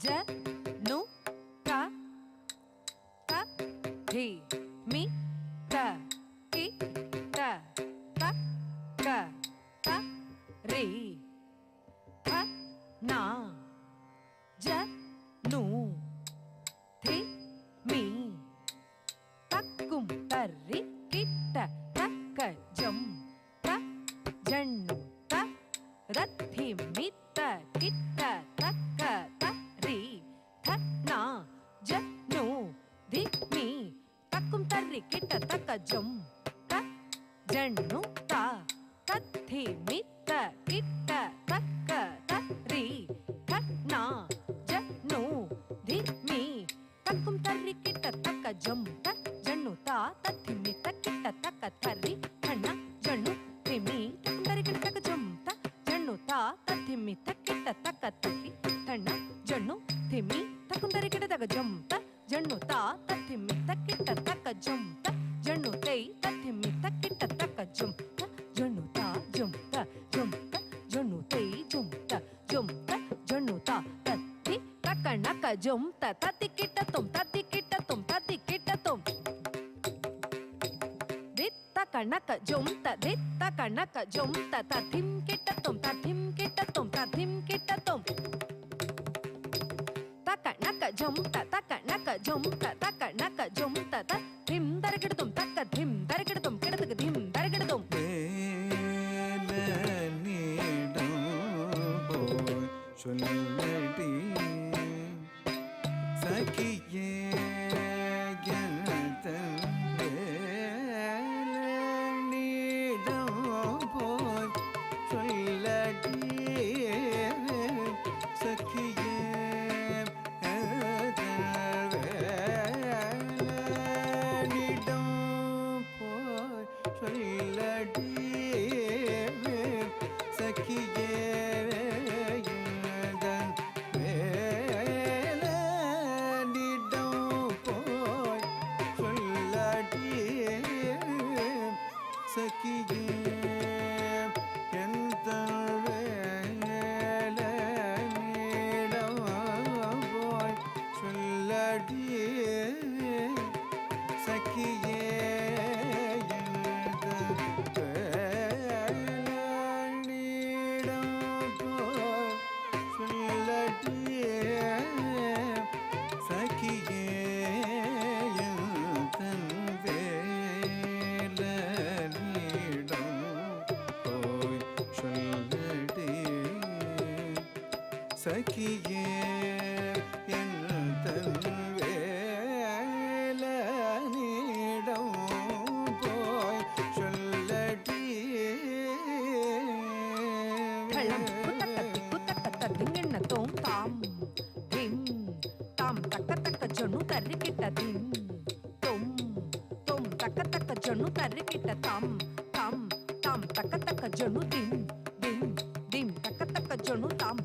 ज नु ता ता धी मी ता की ता ता का ता रे थ ना ज नु धी मी तक्कुम तर्री किट्ट तक्क जम ता जन्नु ता रथि मित्त किट्ट तक्क तरी थ ना ज नु धी मी तक्कुम तर्री किट्ट तक्क जम ता जन्नु ता रथि मित्त किट्ट तक्क तरी थ ना ज नु धी मी तक्कुम तर्री किट्ट तक्क जम ता जन्नु ता तथि मित्त किट्ट तक्क तरी थ ना जन्नु धी मी तक्कुम तर्री किट्ट तक्क जम ता जन्नु ता तथि मित्त किट्ट तक्क तरी थ ना जन्नु धी मी तक्कुम तर्री किट्ट तक्क जम ता जन्नु ता तथि मित्त किट्ट तक्क जम ता जन्नु ते तथि मित्त किट्ट तक्क जम ता जन्नु ता जम ता जन्नु ते जम ता जन्नु ता तथि तक्क नक्क जम ता तथि किट्ट तुम तथि किट्ट तुम तथि किट्ट तुम दित्ता कनक जुम्ता दित्ता कनक जुम्ता तथिम किट्ट तुम तथिम किट्ट तुम तथिम किट्ट तुम तकनक जुम्ता तकनक जुम्ता तकनक जुम्ता तथिम दरकिट तुम तक धिम दरकिट तुम किड़तक धिम दरकिट तुम சொல்லடி சகியே நீடம் போய் சொல்லடி சகியே நீடம் போய் சொல்லடி சகியே சகியே எந்தன் வேலனிடம் போய் சொல்லடி கள்ளம் குத்தக்க திங்கண்ண தோம் தாம் திம் தாம் தக்க தக்க ஜொன்னு தர்ரிக்கிட்ட திம் தொம் தொம் தக்க தக்க ஜொன்னு தர்ரிக்கிட்ட தாம் தாம் தாம் தக்க தக்க ஜொன்னு திம் திம் திம் தக்க தக்க ஜொன்னு தாம்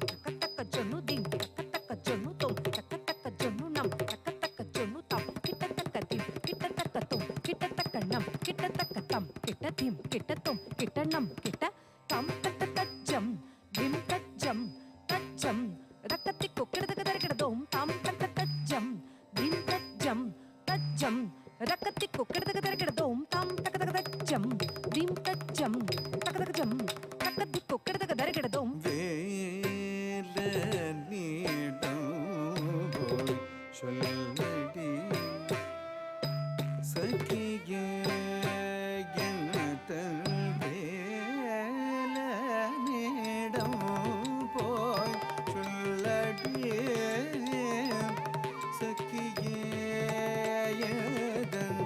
ஜொன்னு திம் தக்க தக்க ஜொன்னு தொம் தக்க தக்க ஜொன்னு நம் தக்க தக்க ஜொன்னு தாம் கிட்ட தக்க திம் கிட்ட தக்க தொம் கிட்ட தக்க நம் கிட்ட தக்க தம் கிட்ட திம் கிட்ட தொம் கிட்ட நம் கிட்ட தம் தக்க தஜ்ஜம் திம் தஜ்ஜம் தஜ்ஜம் ரக்கத்தி கொக்கிடதக்க தரக்கிடதோம் தாம் தக்க தஜ்ஜம் திம் தஜ்ஜம் தஜ்ஜம் ரக்கத்தி கொக்கிடதக்க தரக்கிடதோம் தாம் தக்க தக்க தஜ்ஜம் திம் தஜ்ஜம் தக்க தக்க ஜம் ரக்கத்தி கொக்கிடதக்க தரக்கிடதோம் நீடம் போய் சொல்லடி சகியே எந்தன் வேலனிடம் போய் சொல்லடி சகியே எந்தன்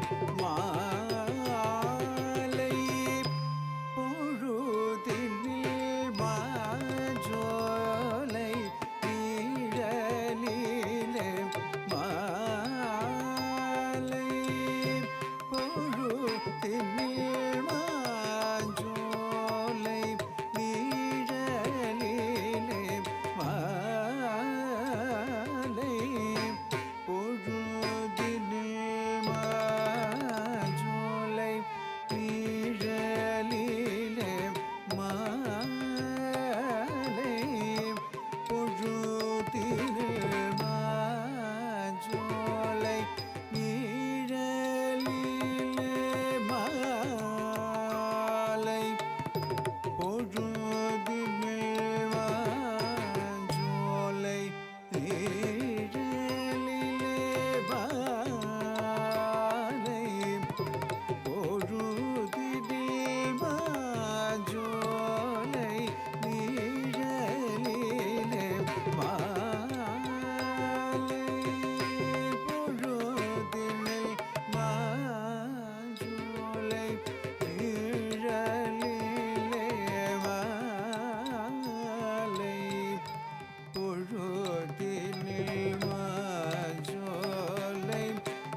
பொழுதினில் மாஞ்சோலை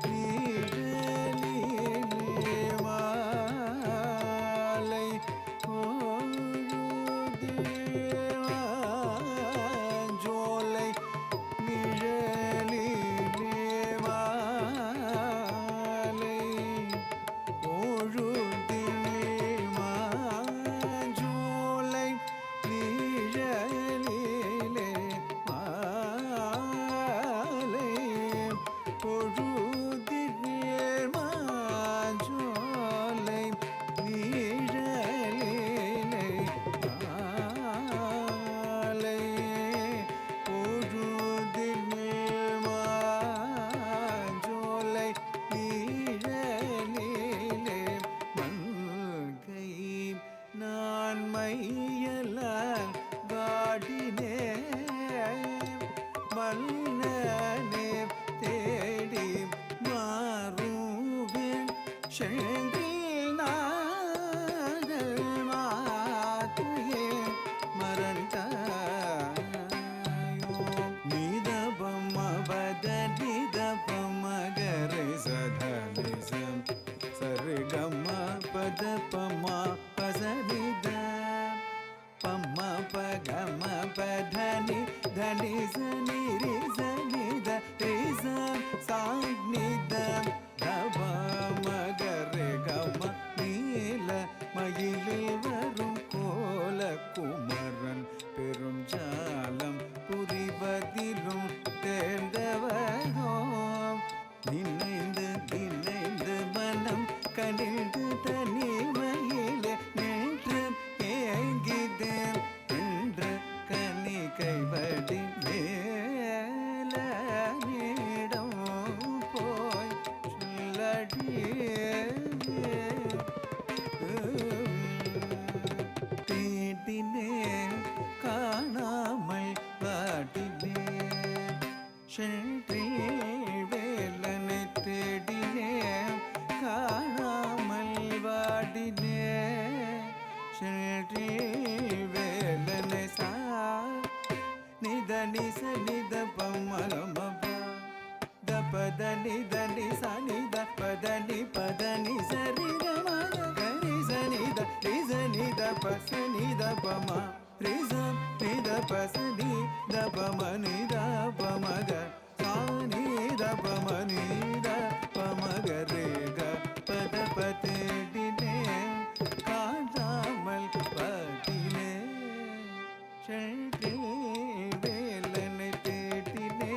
நீழலிலே மாலை பொழுதில் மாஞ்சோலை நிழலிலே மாலை பொழுதினில் மாஞ்சோலை நிழலிலே மாலை பொழுதினில் மாஞ்சோலை நிழலிலே மாலை பொழுதினில் மாஞ்சோலை நிழலிலே மங்கை நான் மையலால் வாடினேன் மன்னனே தேடி மாறுவேன் செங்கில் நாதல் மாத்தையே மறந்தாயோ நிதபமபத நிதபமகரை சதனிசம் சரிகம பத பமா பசனித பம்ம பகம பதனி தனி சனி ரி சனித ரிச சாக்னித தப மகரே கம நீல மயிலில் வரும் கோல குமரன் பெரும் ஜாலம் புரிவதிலும் தேர்ந்தவரோ நினைந்து நினைந்து மனம் கனிந்து தனிமையிலே நின்று ஏங்கிதேன் என்று கனி கைவடி மேலிடம் போய் சொல்லடியே தேடினேன் காணாமல் வாடினேன் சென்றில் வேலனை தேடினேன் காணாமல் வாடினேன் சென்றில் வேலனை சா நித நிச நித பமலமப தபத நித நிச நித பதனி பதனி சரி கரி சனித ரிச நித பச நித பம ரிச நித பச நித பம நித பமக சானி த பம நித பமக ரேக பத பதடினே காணாமல் பாடினே சென்றில் வேலனை தேடினே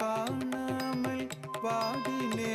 காணாமல் பாடினே